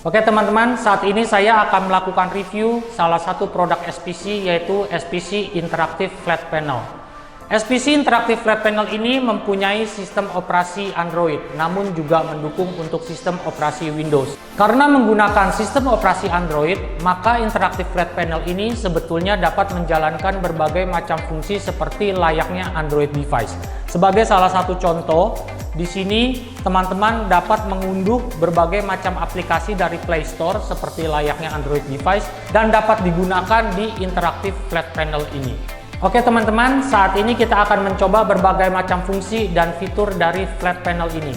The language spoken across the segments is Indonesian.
Oke teman-teman, saat ini saya akan melakukan review salah satu produk SPC, yaitu SPC Interactive Flat Panel. SPC Interactive Flat Panel ini mempunyai sistem operasi Android, namun juga mendukung untuk sistem operasi Windows. Karena menggunakan sistem operasi Android, maka Interactive Flat Panel ini sebetulnya dapat menjalankan berbagai macam fungsi seperti layaknya Android device. Sebagai salah satu contoh, di sini teman-teman dapat mengunduh berbagai macam aplikasi dari Play Store seperti layaknya Android device dan dapat digunakan di Interactive Flat Panel ini. Oke teman-teman, saat ini kita akan mencoba berbagai macam fungsi dan fitur dari Flat Panel ini.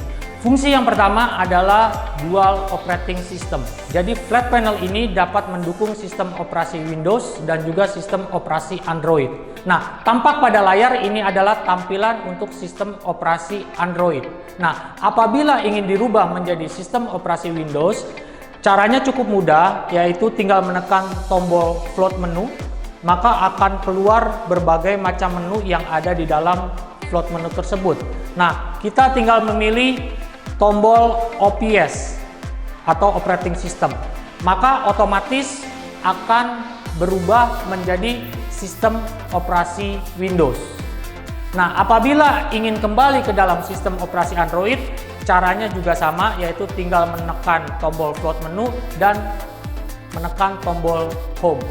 Fungsi yang pertama adalah Dual Operating System. Jadi Flat Panel ini dapat mendukung sistem operasi Windows dan juga sistem operasi Android. Nah, tampak pada layar ini adalah tampilan untuk sistem operasi Android. Nah, apabila ingin dirubah menjadi sistem operasi Windows, caranya cukup mudah, yaitu tinggal menekan tombol float menu, maka akan keluar berbagai macam menu yang ada di dalam float menu tersebut. Nah, kita tinggal memilih tombol OPS atau Operating System, maka otomatis akan berubah menjadi sistem operasi Windows. Nah, apabila ingin kembali ke dalam sistem operasi Android, caranya juga sama, yaitu tinggal menekan tombol float menu dan menekan tombol home,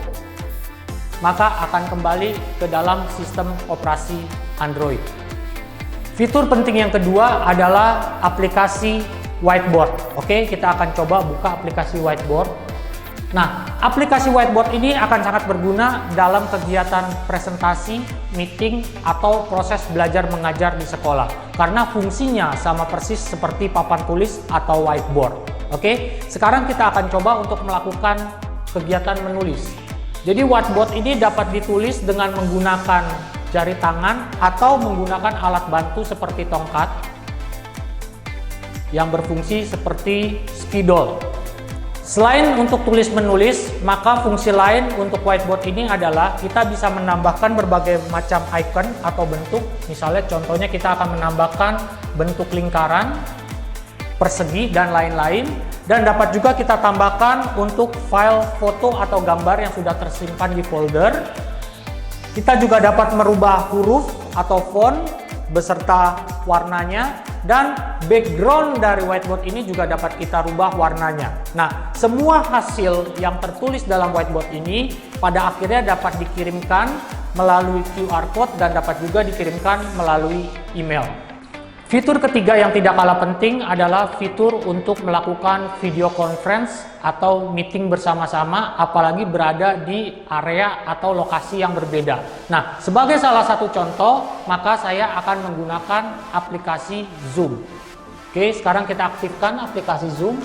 maka akan kembali ke dalam sistem operasi Android. Fitur penting yang kedua adalah aplikasi whiteboard. Oke, kita akan coba buka aplikasi whiteboard. Nah, aplikasi whiteboard ini akan sangat berguna dalam kegiatan presentasi, meeting, atau proses belajar mengajar di sekolah. Karena fungsinya sama persis seperti papan tulis atau whiteboard. Oke, sekarang kita akan coba untuk melakukan kegiatan menulis. Jadi whiteboard ini dapat ditulis dengan menggunakan jari tangan atau menggunakan alat bantu seperti tongkat yang berfungsi seperti spidol. Selain untuk tulis menulis, maka fungsi lain untuk whiteboard ini adalah kita bisa menambahkan berbagai macam icon atau bentuk. Misalnya contohnya kita akan menambahkan bentuk lingkaran, persegi, dan lain-lain. Dan dapat juga kita tambahkan untuk file foto atau gambar yang sudah tersimpan di folder. Kita juga dapat merubah huruf atau font beserta warnanya, dan background dari whiteboard ini juga dapat kita rubah warnanya. Nah, semua hasil yang tertulis dalam whiteboard ini pada akhirnya dapat dikirimkan melalui QR code dan dapat juga dikirimkan melalui email. Fitur ketiga yang tidak kalah penting adalah fitur untuk melakukan video conference atau meeting bersama-sama, apalagi berada di area atau lokasi yang berbeda. Nah, sebagai salah satu contoh, maka saya akan menggunakan aplikasi Zoom. Oke, sekarang kita aktifkan aplikasi Zoom.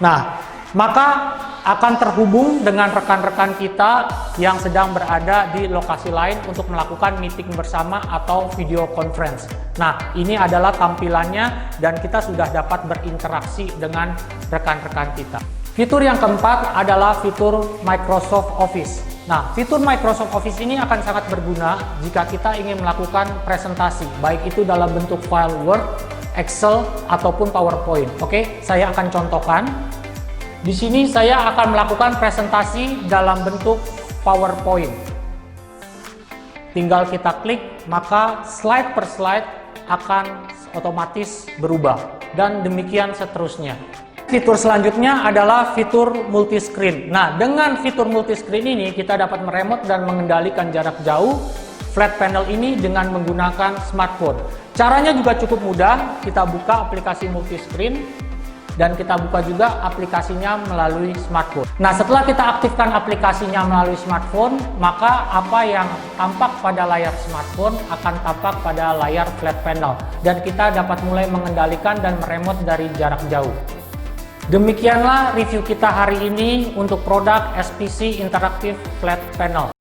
Nah, maka akan terhubung dengan rekan-rekan kita yang sedang berada di lokasi lain untuk melakukan meeting bersama atau video conference. Nah, ini adalah tampilannya dan kita sudah dapat berinteraksi dengan rekan-rekan kita. Fitur yang keempat adalah fitur Microsoft Office. Nah, fitur Microsoft Office ini akan sangat berguna jika kita ingin melakukan presentasi, baik itu dalam bentuk file Word, Excel, ataupun PowerPoint. Oke, saya akan contohkan. Di sini saya akan melakukan presentasi dalam bentuk PowerPoint. Tinggal kita klik, maka slide per slide akan otomatis berubah. Dan demikian seterusnya. Fitur selanjutnya adalah fitur multiscreen. Nah, dengan fitur multiscreen ini kita dapat meremote dan mengendalikan jarak jauh flat panel ini dengan menggunakan smartphone. Caranya juga cukup mudah. Kita buka aplikasi multiscreen dan kita buka juga aplikasinya melalui smartphone. Nah, setelah kita aktifkan aplikasinya melalui smartphone, maka apa yang tampak pada layar smartphone akan tampak pada layar flat panel. Dan kita dapat mulai mengendalikan dan meremote dari jarak jauh. Demikianlah review kita hari ini untuk produk SPC Interactive Flat Panel.